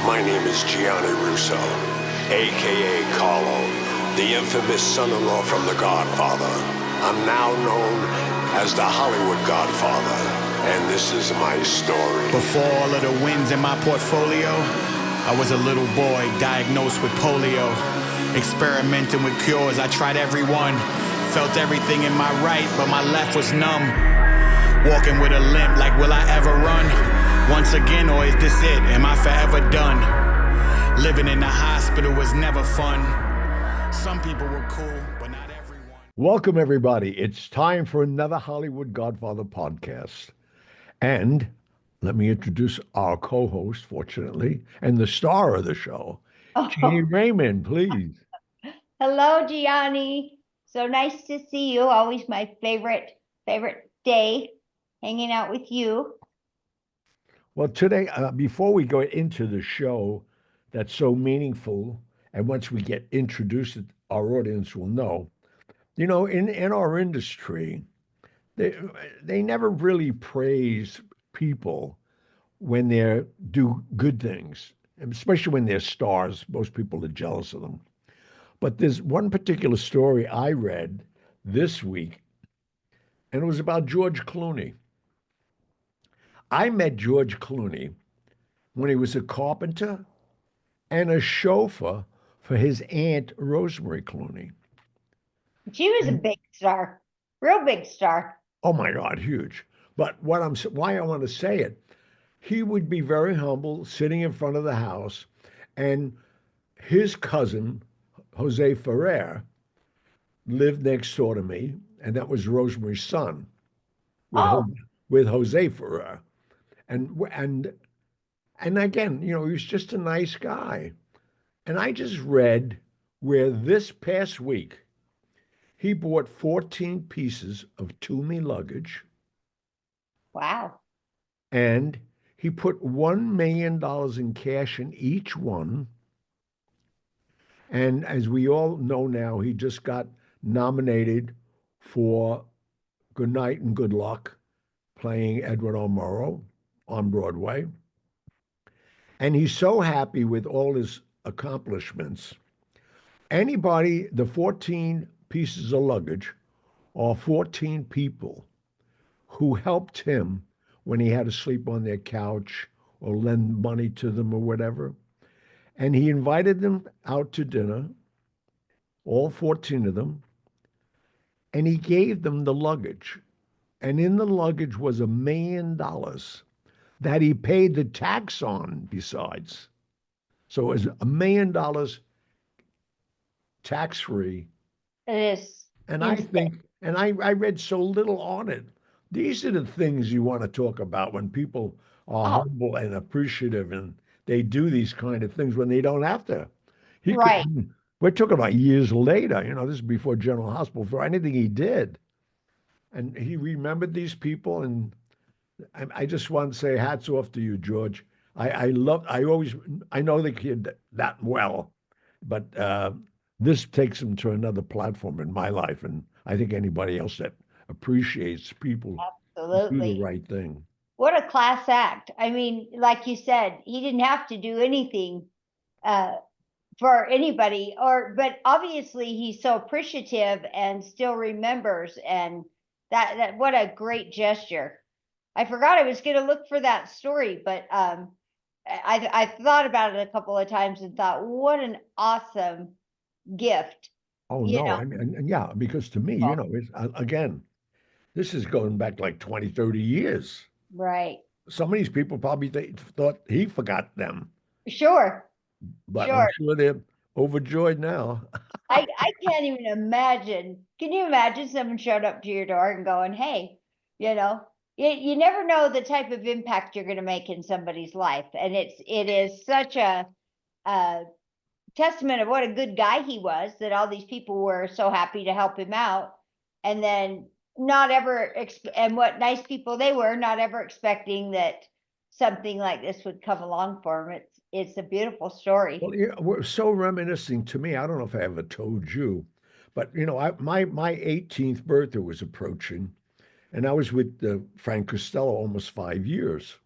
My name is Gianni Russo, a.k.a. Carlo, the infamous son-in-law from The Godfather. I'm now known as the Hollywood Godfather, and this is my story. Before all of the wins in my portfolio, I was a little boy diagnosed with polio. Experimenting with cures, I tried every one. Felt everything in my right, but my left was numb. Walking with a limp, like will I ever run? Once again, or is this it? Am I forever done? Living in the hospital was never fun. Some people were cool, but not everyone. Welcome, everybody. It's time for another Hollywood Godfather podcast. And let me introduce our co-host, fortunately, and the star of the show, Jeannie Raymond, please. Hello, Gianni. So nice to see you. Always my favorite day, hanging out with you. Well, today, before we go into the show that's so meaningful, and once we get introduced, our audience will know, in our industry, they never really praise people when they do good things, especially when they're stars. Most people are jealous of them. But there's one particular story I read this week, and it was about George Clooney. I met George Clooney when he was a carpenter and a chauffeur for his aunt, Rosemary Clooney. She was a big star, real big star. Oh my God, huge. But why I want to say it, he would be very humble, sitting in front of the house, and his cousin, Jose Ferrer, lived next door to me, and that was Rosemary's son, with Jose Ferrer. And again, he was just a nice guy. And I just read where this past week he bought 14 pieces of Toomey luggage. Wow. And he put $1 million in cash in each one. And as we all know now, he just got nominated for Good Night and Good Luck, playing Edward R. Murrow on Broadway. And he's so happy with all his accomplishments. The 14 pieces of luggage are 14 people who helped him when he had to sleep on their couch or lend money to them or whatever. And he invited them out to dinner, all 14 of them, and he gave them the luggage. And in the luggage was $1 million that he paid the tax on besides. So it was $1 million tax-free. It is. And I read so little on it. These are the things you want to talk about when people are humble and appreciative, and they do these kind of things when they don't have to. We're talking about years later, this is before General Hospital, for anything he did. And he remembered these people, and I just want to say hats off to you, George. I know the kid that well, but this takes him to another platform in my life, and I think anybody else that appreciates people do the right thing. What a class act. I mean, like you said, he didn't have to do anything for anybody, but obviously he's so appreciative and still remembers, and that what a great gesture. I forgot I was going to look for that story, but I thought about it a couple of times and thought, what an awesome gift. Oh, no. I mean, yeah, because to me, it's, again, this is going back like 20, 30 years. Right. Some of these people probably thought he forgot them. Sure. But I'm sure they're overjoyed now. I can't even imagine. Can you imagine someone showed up to your door and going, hey, you never know the type of impact you're going to make in somebody's life. And it is such a testament of what a good guy he was, that all these people were so happy to help him out. And then and what nice people they were, not ever expecting that something like this would come along for him. It's a beautiful story. Well, we're so reminiscing to me. I don't know if I ever told you, but my 18th birthday was approaching, and I was with Frank Costello almost 5 years.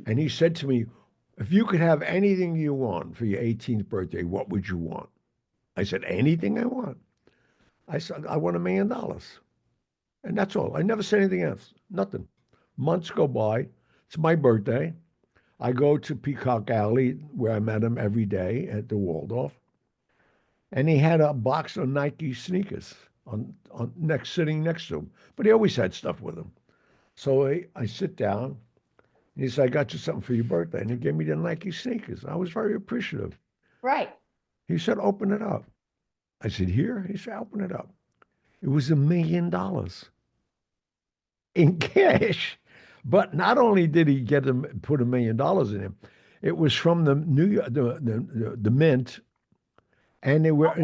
And he said to me, If you could have anything you want for your 18th birthday, what would you want? I said, anything I want. I said, I want $1 million. And that's all. I never said anything else. Nothing. Months go by. It's my birthday. I go to Peacock Alley where I met him every day at the Waldorf. And he had a box of Nike sneakers sitting next to him. But he always had stuff with him. So I sit down. And he said, I got you something for your birthday. And he gave me the Nike sneakers. I was very appreciative. Right. He said, open it up. I said, here? He said, open it up. It was $1 million in cash. But not only did he put $1 million in him, it was from the New York, the mint, and they were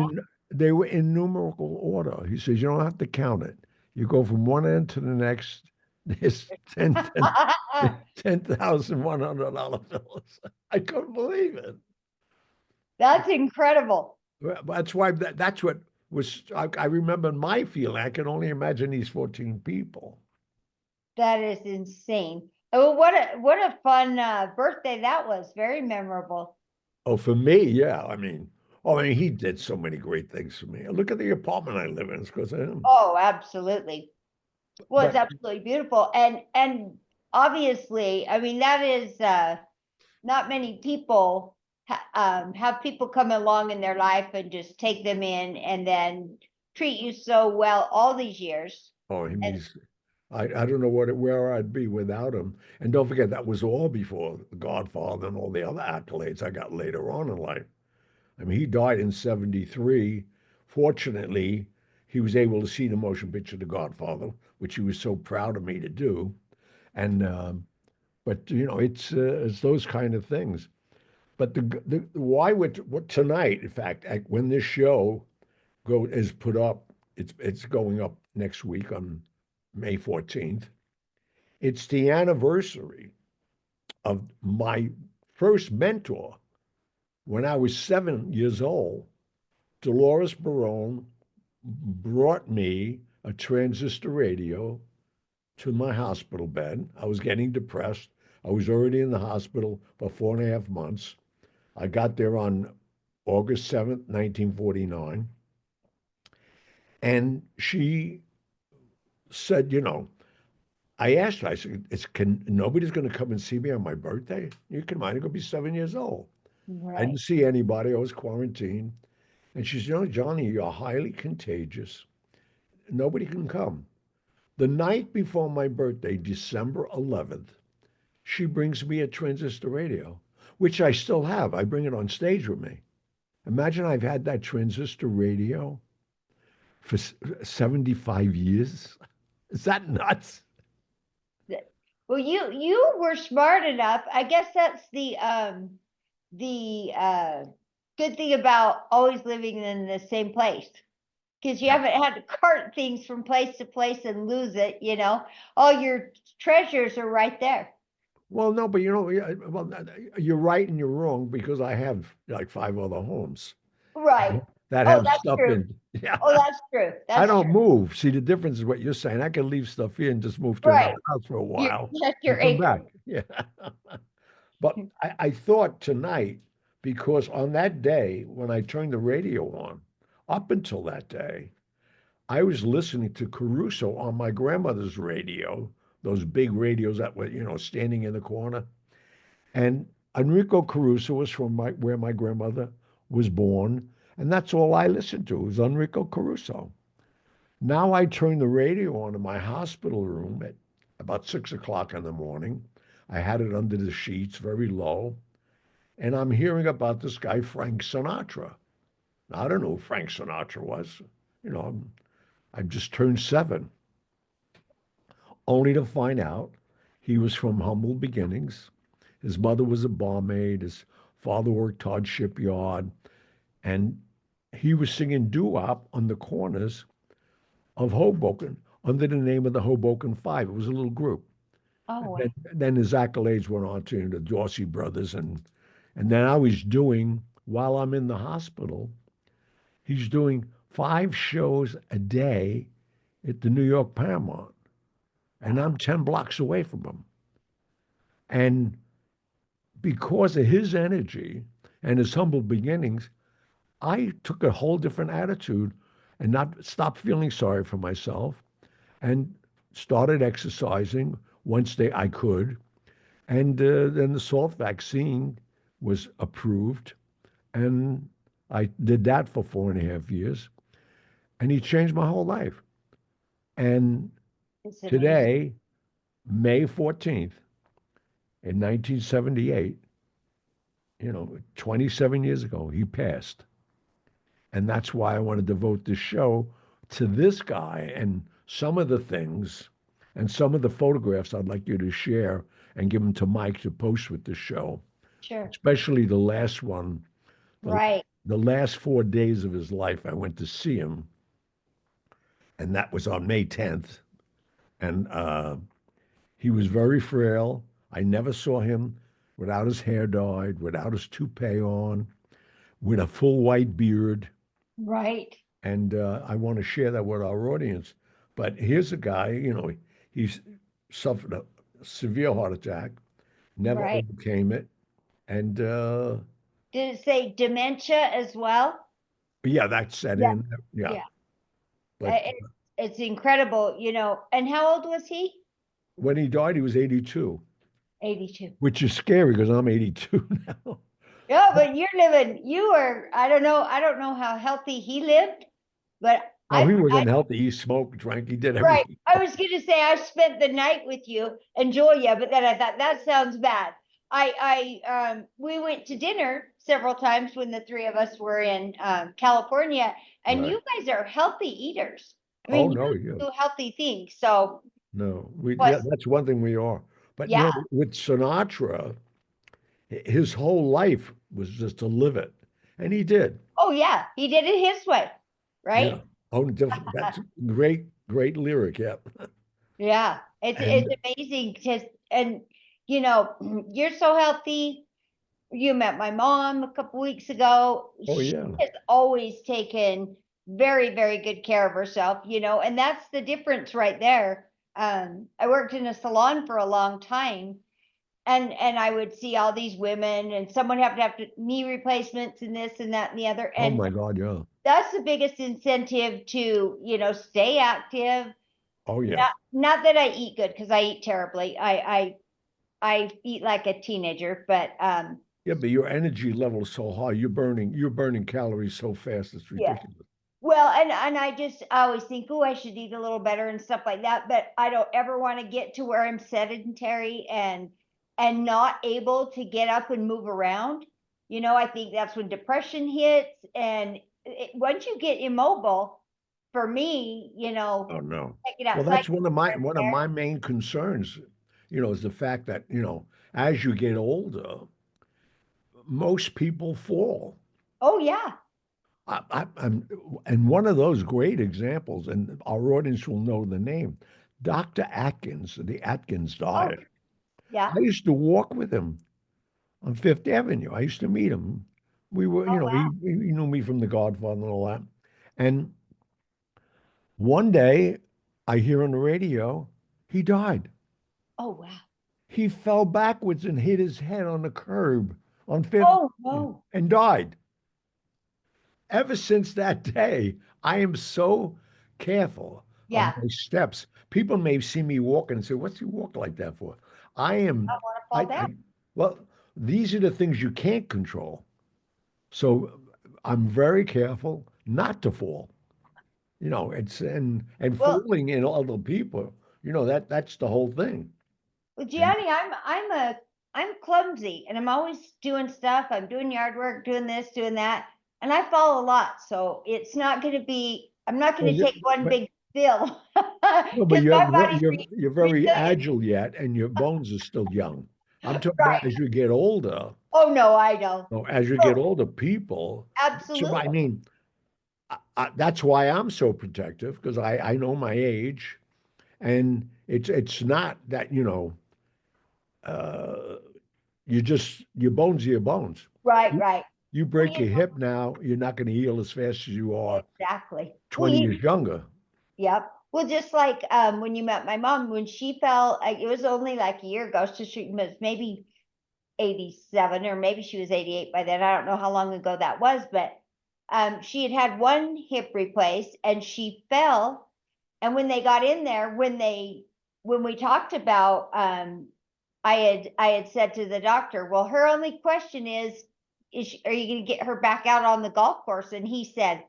in numerical order. He says, you don't have to count it. You go from one end to the next. There's $10,100 bills. I couldn't believe it. That's incredible. That's why that's what was. I remember my feeling. I can only imagine these 14 people. That is insane. Oh, what a fun birthday that was. Very memorable. Oh, for me, yeah. I mean, he did so many great things for me. Look at the apartment I live in. It's because of him. Oh, absolutely. Well, it's But absolutely beautiful. And obviously, I mean, that is not many people have people come along in their life and just take them in and then treat you so well all these years. oh, he And means I don't know where I'd be without him. And don't forget that was all before The Godfather and all the other accolades I got later on in life. I mean, he died in '73. Fortunately, he was able to see the motion picture The Godfather, which he was so proud of me to do. And but it's those kind of things. But the why would what tonight? In fact, when this show is put up, it's going up next week on May 14th. It's the anniversary of my first mentor when I was 7 years old. Dolores Barone brought me a transistor radio to my hospital bed. I was getting depressed. I was already in the hospital for 4.5 months. I got there on August 7th, 1949. And she said, I asked her, I said, nobody's going to come and see me on my birthday? You can mind, I'm going to be 7 years old. I right. didn't see anybody. I was quarantined. And she said, Johnny, you're highly contagious. Nobody can come. The night before my birthday, December 11th, she brings me a transistor radio, which I still have. I bring it on stage with me. Imagine I've had that transistor radio for 75 years. Is that nuts? Well, you were smart enough. I guess that's the good thing about always living in the same place. Because you haven't had to cart things from place to place and lose it, all your treasures are right there. Well, no, but well, you're right and you're wrong because I have like 5 other homes Right. that Oh, have that's stuff true. in. Yeah. Oh, that's true. I That's don't true. move. See, the difference is what you're saying. I can leave stuff here and just move to Right. another house for a Your while That's and your come acre. back. Yeah. But I thought tonight, because on that day when I turned the radio on, up until that day, I was listening to Caruso on my grandmother's radio, those big radios that were, standing in the corner. And Enrico Caruso was from where my grandmother was born. And that's all I listened to was Enrico Caruso. Now I turn the radio on in my hospital room at about 6 o'clock in the morning. I had it under the sheets, very low. And I'm hearing about this guy, Frank Sinatra. Now, I don't know who Frank Sinatra was. You know, I've just turned 7, only to find out he was from humble beginnings. His mother was a barmaid. His father worked hard shipyard. And he was singing doo-wop on the corners of Hoboken under the name of the Hoboken Five. It was a little group. Oh, And wow. then his accolades went on to the Dorsey brothers. And then I was doing, while I'm in the hospital, he's doing 5 shows a day at the New York Paramount. And I'm 10 blocks away from him. And because of his energy and his humble beginnings, I took a whole different attitude and not stopped feeling sorry for myself and started exercising once I could. And then the salt vaccine was approved. And I did that for 4.5 years. And he changed my whole life. And It's amazing. today, May 14th, in 1978, 27 years ago, he passed. And that's why I want to devote this show to this guy and some of the things and some of the photographs I'd like you to share and give them to Mike to post with the show, Sure. especially the last one, the, Right. the last 4 days of his life. I went to see him, and that was on May 10th. And he was very frail. I never saw him without his hair dyed, without his toupee on, with a full white beard. Right. And I want to share that with our audience. But here's a guy, he's suffered a severe heart attack, never Right. overcame it. And Did it say dementia as well? yeah, that set Yeah. in. Yeah. Yeah. But It's incredible, And how old was he? when he died, he was 82, 82. which is scary because I'm 82 now. Yeah, but I don't know how healthy he lived, but Oh, he was unhealthy. He smoked, drank, he did right. everything. I was gonna say I spent the night with you, enjoy you, but then I thought that sounds bad. We went to dinner several times when the three of us were in California, and Right. you guys are healthy eaters. I Oh, mean, no, you yeah. do healthy things. So No, plus, that's one thing we are. But yeah. with Sinatra, his whole life was just to live it. And he did. Oh yeah, he did it his way, Yeah. right? Oh, that's great, great lyric. Yeah. Yeah, And it's amazing because and you're so healthy. You met my mom a couple weeks ago. oh She yeah. has always taken very, very good care of herself, and that's the difference right there. I worked in a salon for a long time, and I would see all these women, and someone have knee replacements and this and that and the other, Oh and my God, yeah. that's the biggest incentive to stay active. Oh yeah. Not that I eat good because I eat terribly. I eat like a teenager, but Yeah, but your energy level is so high. You're burning calories so fast, it's yeah. ridiculous. Well, and I always think, oh, I should eat a little better and stuff like that, but I don't ever want to get to where I'm sedentary and not able to get up and move around. I think that's when depression hits, and once you get immobile, for me, Oh no. take it Well, outside that's one of my here and one of there. my main concerns, is the fact that, as you get older, most people fall. Oh yeah. And one of those great examples, and our audience will know the name, Dr. Atkins, the Atkins Oh diet. yeah. I used to walk with him on Fifth Avenue. I used to meet him. We were, Oh wow. he knew me from The Godfather and all that. And one day I hear on the radio, he died. Oh wow. He fell backwards and hit his head on the curb on Fifth Oh Avenue no. and died. Ever since that day, I am so careful of Yeah. my steps. People may see me walking and say, "What's he walk like that for?" I am, I want to I, fall down. I, well, these are the things you can't control. So I'm very careful not to fall. It's and Well, fooling in other people. That's the whole thing. Well, And Gianni, I'm clumsy and I'm always doing stuff. I'm doing yard work, doing this, doing that, and I fall a lot. So I'm not well, gonna take one but big spill no, but because you're my you're body's you're you're very resilient. agile yet, and your bones are still young. I'm talking about Right. as you get older. Oh no, I know. No, as you get Oh, older, people. So absolutely. I mean, that's why I'm so protective because I know my age, and it's not that uh, your bones are your bones. Right, You, right. you Well, break your hip now, you're not going to heal as fast as you are exactly. Well, 20 years younger. yep. Well, just like when you met my mom, when she fell, it was only like a year ago, so she was maybe 87, or maybe she was 88 by then. I don't know how long ago that was, but she had had one hip replaced and she fell. And when they got in there, when we talked about, I had said to the doctor, well, her only question is are you going to get her back out on the golf course? And he said,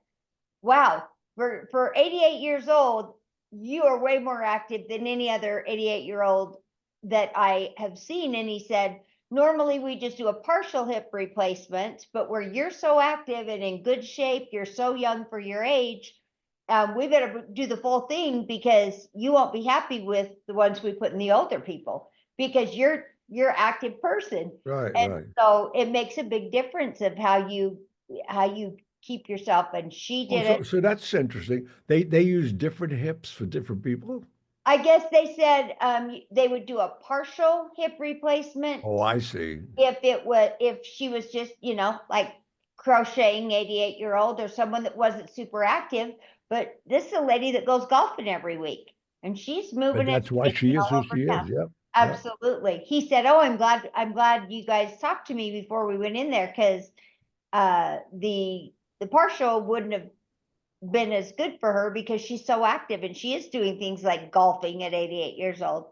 wow, for 88 years old, you are way more active than any other 88-year-old that I have seen. And he said, normally we just do a partial hip replacement, but where you're so active and in good shape, you're so young for your age, we better do the full thing, because you won't be happy with the ones we put in the older people, because you're active person. Right, and right. so it makes a big difference of how you keep yourself. And she did it. So that's interesting. They use different hips for different people. I guess they said they would do a partial hip replacement Oh, I see. if she was just, like crocheting 88-year-old, or someone that wasn't super active. But this is a lady that goes golfing every week, and she's But moving it that's why she is all who over she town. is. Yep. Yep. Absolutely. He said, oh, I'm glad you guys talked to me before we went in there, because the partial wouldn't have been as good for her, because she's so active and she is doing things like golfing at 88 years old.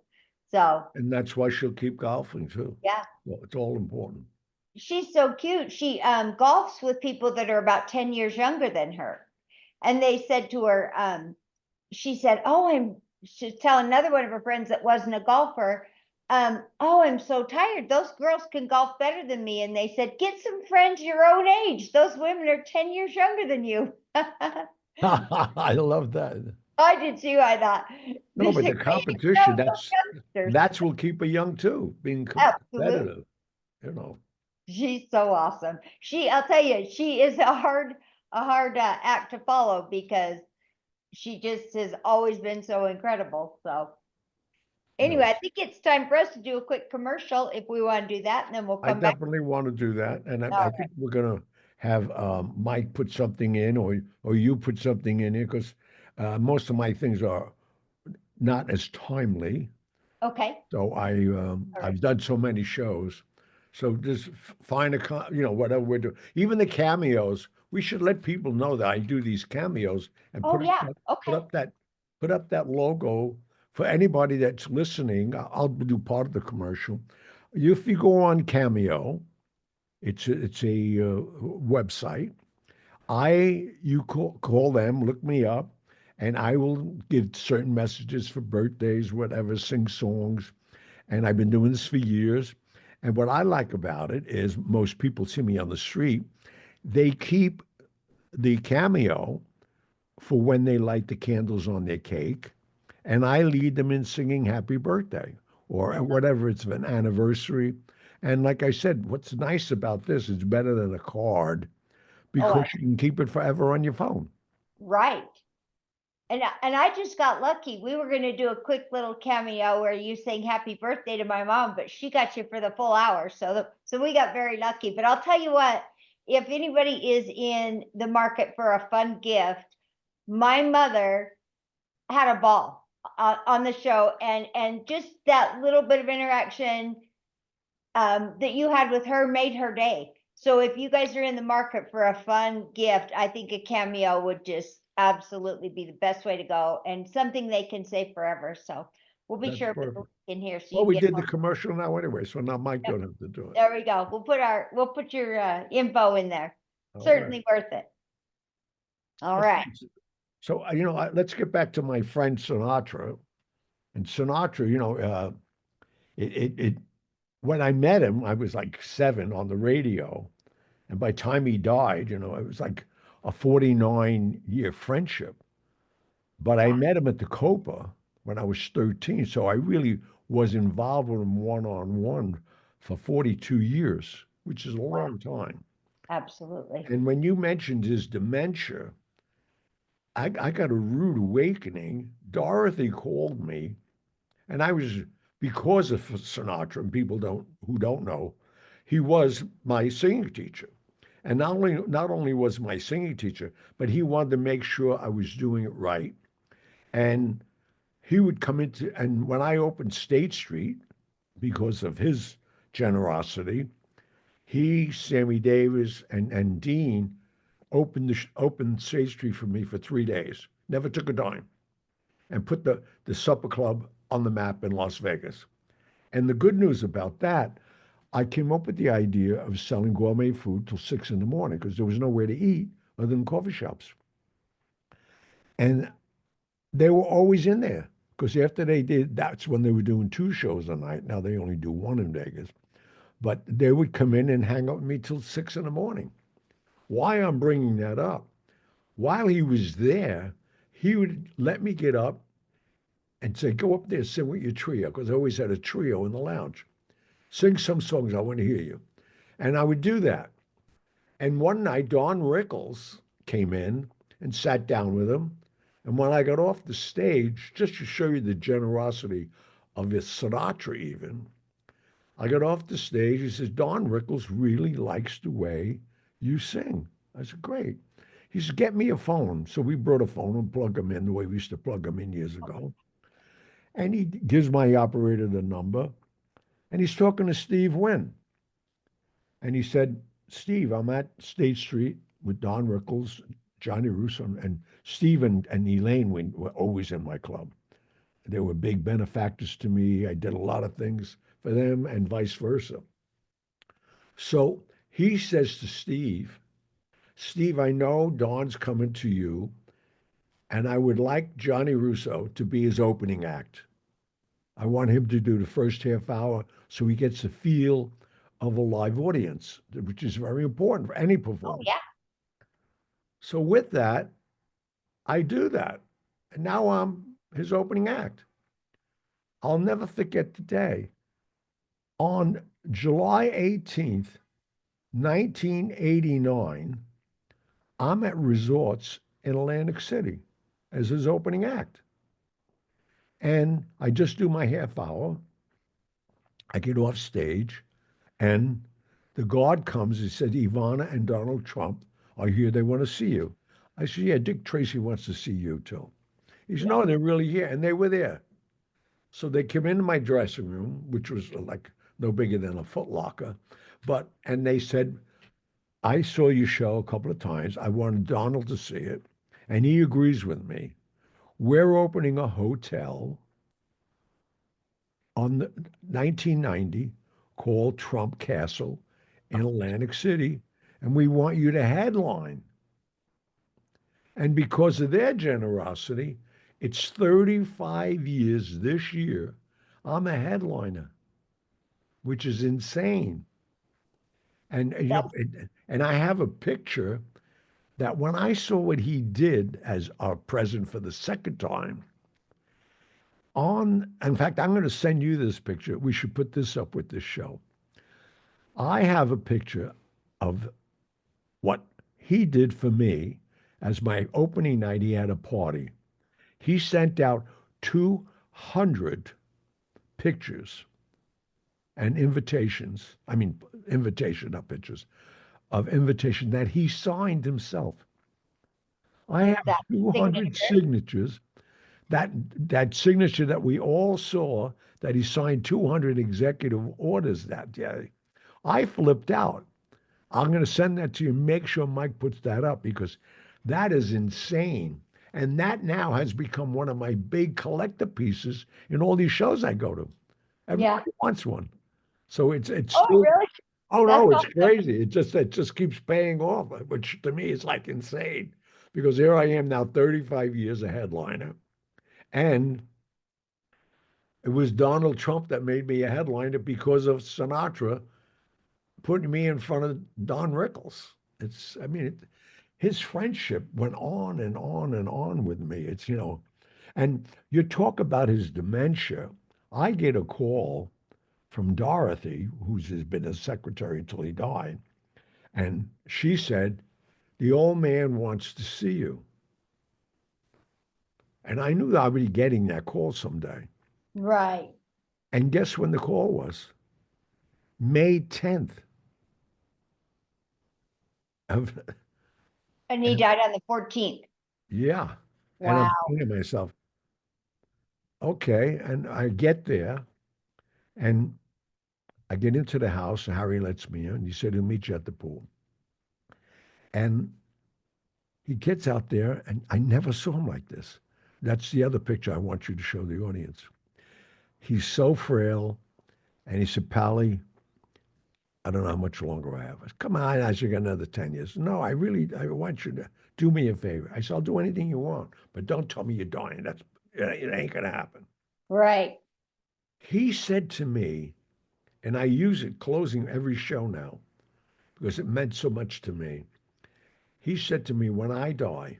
So And that's why she'll keep golfing too. yeah, Well, it's all important. she's so cute. She golfs with people that are about 10 years younger than her. And they said to her, she said, oh, she's telling another one of her friends that wasn't a golfer, oh, I'm so tired. Those girls can golf better than me. And they said, get some friends your own age. Those women are 10 years younger than you. I love that. I did too, I thought. No, but the These competition, youngsters. that's will keep her young too, being Absolutely. competitive, you know. She's so awesome. I'll tell you, she is a hard act to follow, because she just has always been so incredible. So anyway, No, I think it's time for us to do a quick commercial if we want to do that, and then we'll I come back. definitely want to do that. And All I think we're gonna have Mike put something in, or you put something in here, because most of my things are not as timely. Okay. So right. I've done so many shows. So just find whatever we're doing. Even the cameos, we should let people know that I do these cameos and Oh, yeah. put Okay. up that logo for anybody that's listening. I'll do part of the commercial. If you go on Cameo, it's a website. You call them, look me up, and I will give certain messages for birthdays, whatever, sing songs. And I've been doing this for years. And what I like about it is most people see me on the street, they keep the cameo for when they light the candles on their cake. And I lead them in singing happy birthday or whatever, it's an anniversary. And like I said, what's nice about this is better than a card, because you can keep it forever on your phone. Right. And I just got lucky. We were going to do a quick little cameo where you sang happy birthday to my mom, but she got you for the full hour. So we got very lucky. But I'll tell you what, if anybody is in the market for a fun gift, my mother had a ball on the show, and just that little bit of interaction that you had with her made her day. So if you guys are in the market for a fun gift, I think a cameo would just absolutely be the best way to go, and something they can say forever. So we'll be That's sure to put the perfect. link in here so Well, you we get did the home. commercial now anyway, so now Mike don't have to do it. There we go. We'll put your info in there. All Certainly worth it. All right. So, let's get back to my friend Sinatra. And Sinatra, when I met him, I was like 7 on the radio. And by the time he died, it was like a 49-year friendship. But I met him at the Copa when I was 13. So I really was involved with him one-on-one for 42 years, which is a long time. Absolutely. And when you mentioned his dementia, I got a rude awakening. Dorothy called me, and I was, because of Sinatra, and people who don't know, he was my singing teacher. And not only was my singing teacher, but he wanted to make sure I was doing it right. And he would come and when I opened State Street, because of his generosity. He, Sammy Davis, and Dean opened State Street for me for 3 days. Never took a dime, and put the supper club on the map in Las Vegas. And the good news about that, I came up with the idea of selling gourmet food till 6 in the morning because there was nowhere to eat other than coffee shops. And they were always in there because after they did, that's when they were doing 2 shows a night. Now they only do one in Vegas. But they would come in and hang out with me till 6 in the morning. Why I'm bringing that up? While he was there, he would let me get up and say, go up there, sing with your trio, because I always had a trio in the lounge. Sing some songs, I want to hear you. And I would do that. And one night, Don Rickles came in and sat down with him. And when I got off the stage, just to show you the generosity of his Sinatra even, I got off the stage. He says, Don Rickles really likes the way you sing. I said, great. He said, get me a phone. So we brought a phone and plugged him in the way we used to plug them in years ago. And he gives my operator the number. And he's talking to Steve Wynn. And he said, Steve, I'm at State Street with Don Rickles, Gianni Russo, and Steve and Elaine were always in my club. They were big benefactors to me. I did a lot of things for them and vice versa. So he says to Steve, Steve, I know Don's coming to you, and I would like Gianni Russo to be his opening act. I want him to do the first half hour so he gets a feel of a live audience, which is very important for any performer. Oh, yeah. So with that, I do that. And now I'm his opening act. I'll never forget the day. On July 18th, 1989, I'm at Resorts in Atlantic City as his opening act. And I just do my half hour. I get off stage, and the guard comes and said, Ivana and Donald Trump are here. They want to see you. I said, yeah, Dick Tracy wants to see you too. He said, no, they're really here. And they were there. So they came into my dressing room, which was like no bigger than a Foot Locker. And they said, I saw your show a couple of times. I wanted Donald to see it. And he agrees with me. We're opening a hotel on the 1990 called Trump Castle in Atlantic City. And we want you to headline. And because of their generosity, it's 35 years this year. I'm a headliner, which is insane. And and I have a picture that when I saw what he did as our president for the second time, in fact, I'm going to send you this picture. We should put this up with this show. I have a picture of what he did for me as my opening night. He had a party. He sent out 200 pictures and invitations. I mean, invitation, not pictures, of invitation that he signed himself. I have That 200 signature. signatures. That signature that we all saw, that he signed 200 executive orders that day. I flipped out. I'm going to send that to you. Make sure Mike puts that up because that is insane. And that now has become one of my big collector pieces in all these shows I go to. Everybody wants one. So it's Oh, still, really? oh That's no, it's awesome. crazy. It just keeps paying off, which to me is like insane because here I am now 35 years a headliner. And it was Donald Trump that made me a headliner because of Sinatra putting me in front of Don Rickles. His friendship went on and on and on with me. And you talk about his dementia. I get a call from Dorothy, who's been his secretary until he died. And she said, the old man wants to see you. And I knew I would be getting that call someday. Right. And guess when the call was? May 10th. Of, And he died on the 14th. yeah. And I'm Wow. thinking to myself, okay. And I get there and I get into the house, and Harry lets me in. He said he'll meet you at the pool. And he gets out there, and I never saw him like this. That's the other picture I want you to show the audience. He's so frail, and he said, Pally, I don't know how much longer I have. I said, come on, I should get another 10 years. No, I want you to do me a favor. I said, I'll do anything you want, but don't tell me you're dying. It ain't going to happen. Right. He said to me, and I use it closing every show now because it meant so much to me. He said to me, when I die,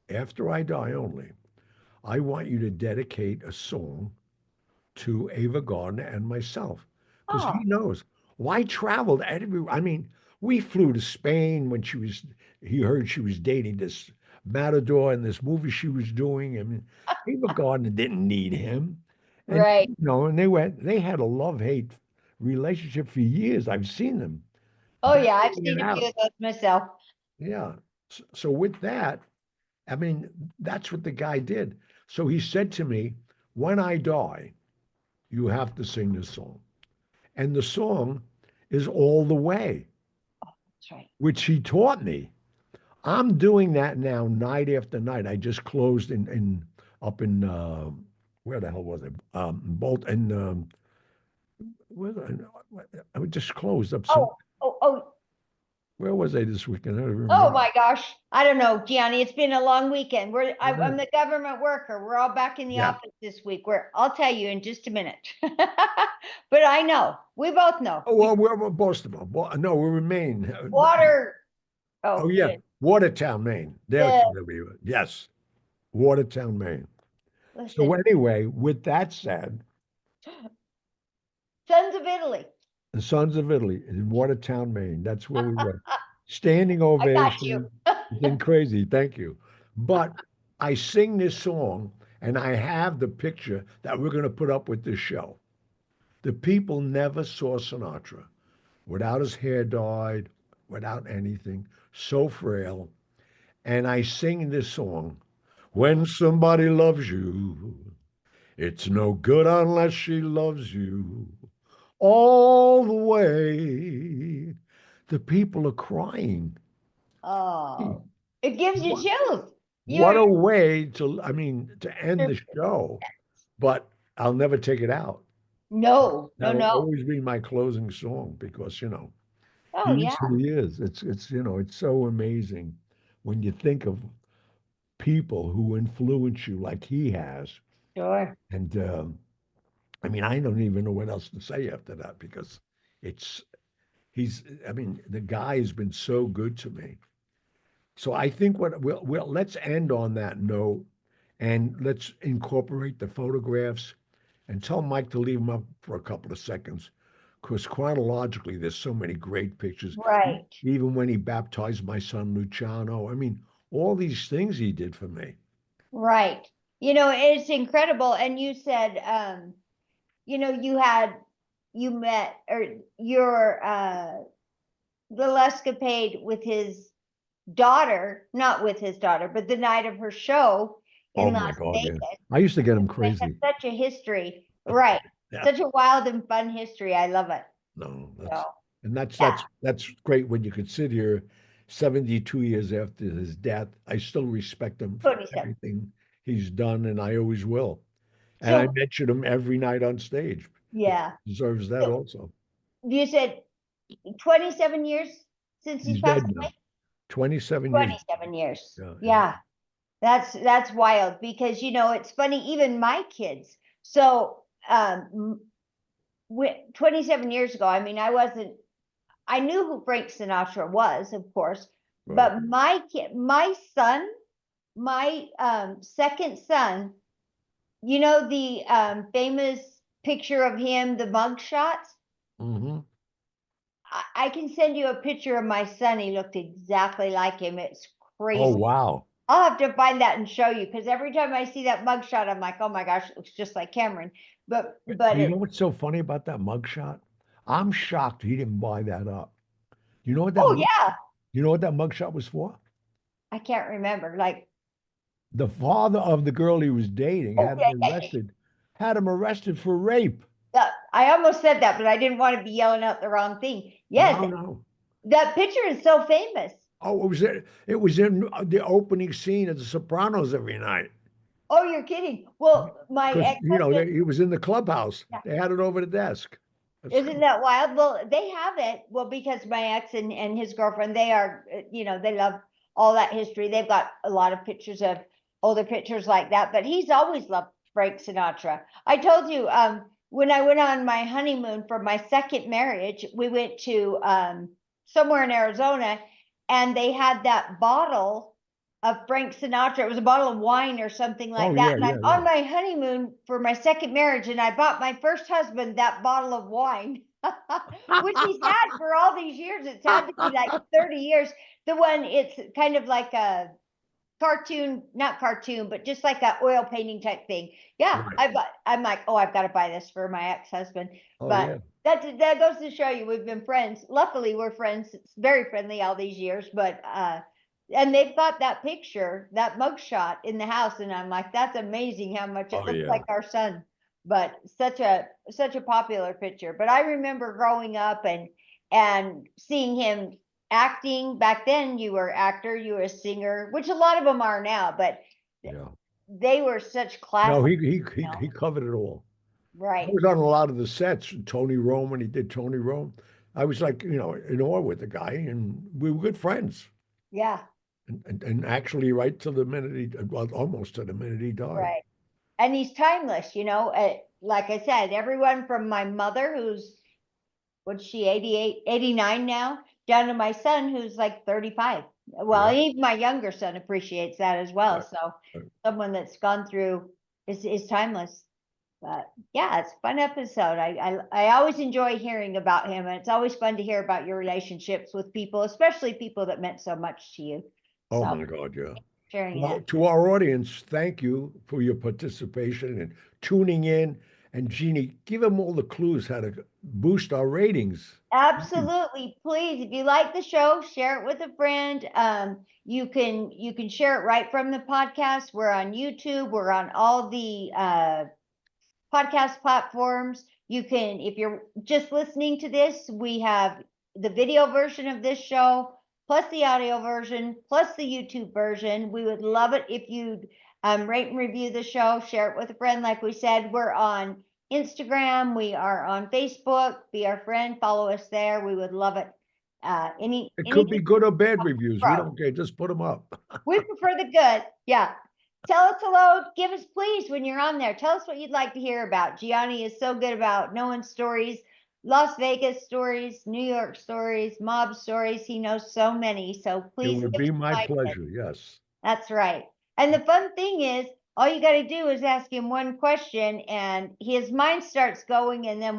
after I die only, I want you to dedicate a song to Ava Gardner and myself because Oh, he knows. Well, I traveled I mean, we flew to Spain when he heard she was dating this matador in this movie she was doing. I mean, Ava Gardner didn't need him. And, right. and they had a love-hate relationship for years. I've seen them Oh, yeah. I've battling seen it a few out. of those myself. Yeah. So with that, I mean, that's what the guy did. So he said to me, when I die, you have to sing this song. And the song is All the Way, That's right. which he taught me. I'm doing that now night after night. I just closed in up in where the hell was it? Bolt and where I just closed up some. Oh, oh, oh, Where was I this weekend? I don't even oh remember. my gosh. I don't know, Gianni. It's been a long weekend. I I'm know. the government worker. We're all back in the Yeah. office this week. I'll tell you in just a minute. But I know. We both know. Oh well, we're Boston. No, we're in Maine. Water. Oh Oh, yeah, Watertown, Maine. There, the yes, Watertown, Maine. So listen, anyway, with that said, Sons of Italy. the Sons of Italy in Watertown, Maine. That's where we were. Standing I got you. ovation. It's been crazy. Thank you. But I sing this song, and I have the picture that we're going to put up with this show. The people never saw Sinatra without his hair dyed, without anything, so frail. And I sing this song. When somebody loves you, it's no good unless she loves you all the way. The people are crying. Oh, it gives you What, chills. what You're, a way to end the show, but I'll never take it out. no, no, That'll no. always be my closing song because, Oh, he yeah, is who he is. It's so amazing when you think of people who influence you like he has. sure. And I mean, I don't even know what else to say after that because it's I mean, the guy has been so good to me. So I think what let's end on that note and let's incorporate the photographs and tell Mike to leave them up for a couple of seconds because chronologically there's so many great pictures. Right, Even when he baptized my son Luciano, I mean, all these things he did for me. right. It's incredible. And you said, you met or your little escapade with his daughter, not with his daughter, but the night of her show Oh in my Las God, Vegas. yeah. I used to get him They have crazy. such a history, right? Yeah. Such a wild and fun history. I love it. No, So, that's yeah, that's great when you could sit here 72 years after his death. I still respect him for 27. everything he's done, and I always will. And I So, mention him every night on stage. yeah. He deserves that So also. you said 27 years since he's He's passed dead away? now. 27 years. 27 years. Yeah, yeah. Yeah. That's wild because it's funny, even my kids. So 27 years ago, I mean, I knew who Frank Sinatra was, of course, Right. but my second son, the famous picture of him, the mug shots. Hmm. I can send you a picture of my son. He looked exactly like him. It's Oh, crazy. wow. I'll have to find that and show you because every time I see that mugshot, I'm like, oh my gosh, it looks just like Cameron. But You know what's so funny about that mugshot? I'm shocked he didn't buy that up. You know what that oh mug, yeah, you know what that mugshot was for? I can't remember. Like, The father of the girl he was dating oh yeah, yeah, yeah. had him arrested for rape. I almost said that, but I didn't want to be yelling out the wrong thing. Yes, No. that picture is so famous. Oh, it was in the opening scene of The Sopranos every night. Oh, you're kidding. Well, my Because ex-husband, he was in the clubhouse. yeah, They had it over the desk. isn't that wild? Well, they have it. Well, because my ex and his girlfriend, they are, they love all that history. They've got a lot of pictures of older pictures like that, but he's always loved Frank Sinatra. I told you, when I went on my honeymoon for my second marriage, we went to somewhere in Arizona, and they had that bottle of Frank Sinatra. It was a bottle of wine or something like Oh that. yeah, And yeah, I'm yeah. on my honeymoon for my second marriage, and I bought my first husband that bottle of wine, which he's had for all these years. It's had to be like 30 years. The one, it's kind of like a cartoon, not cartoon, but just like a oil painting type thing. Yeah, Right. I'm like, oh, I've got to buy this for my ex-husband. Oh But yeah. that goes to show you we've been friends. Luckily, we're friends. It's very friendly all these years. But and they've got that picture, that mugshot in the house, and I'm like, that's amazing how much it Oh looks yeah. like our son. But such a popular picture. But I remember growing up and seeing him acting. Back then you were actor, you were a singer, which a lot of them are now, but Yeah. they were such No, classic, he covered it all. I right? was on a lot of the sets. Tony Rome, when he did Tony Rome, I was like, in awe with the guy, and we were good friends. Yeah, And actually, right till the minute well, almost to the minute he died. right. And he's timeless, like I said, everyone from my mother, who's, what's she, 88, 89 now, down to my son, who's like 35. Well, Yeah. even my younger son appreciates that as well. Right. So Right. someone that's gone through is timeless. But yeah, it's a fun episode. I always enjoy hearing about him, and it's always fun to hear about your relationships with people, especially people that meant so much to you. Oh So my God, yeah. sharing Well, that. to our audience, thank you for your participation and tuning in. And Jeannie, give them all the clues how to boost our ratings. Absolutely. Please, if you like the show, share it with a friend. You can share it right from the podcast. We're on YouTube. We're on all the podcast platforms. You can, if you're just listening to this, we have the video version of this show, plus the audio version, plus the YouTube version. We would love it if you'd rate and review the show, share it with a friend. Like we said, we're on Instagram, we are on Facebook. Be our friend, follow us there. We would love it. It could be good or bad reviews. We Pro. don't care. Just put them up. We prefer the good. Yeah. Tell us hello. Give us, please, when you're on there. Tell us what you'd like to hear about. Gianni is so good about knowing stories, Las Vegas stories, New York stories, mob stories. He knows so many. So It please would give be us my ideas. pleasure. Yes. That's right. And the fun thing is, all you got to do is ask him one question, and his mind starts going, and then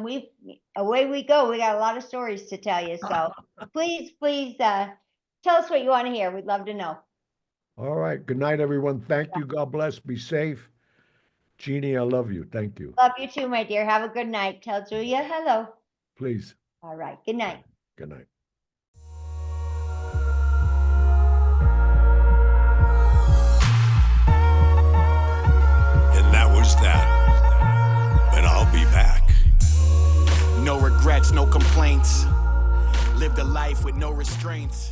away we go. We got a lot of stories to tell you. So please, tell us what you want to hear. We'd love to know. All right. Good night, everyone. Thank you. God bless. Be safe. Jeannie, I love you. Thank you. Love you too, my dear. Have a good night. Tell Julia hello. Please. All right. Good night. Good night. And that was that. But I'll be back. No regrets, no complaints. Lived a life with no restraints.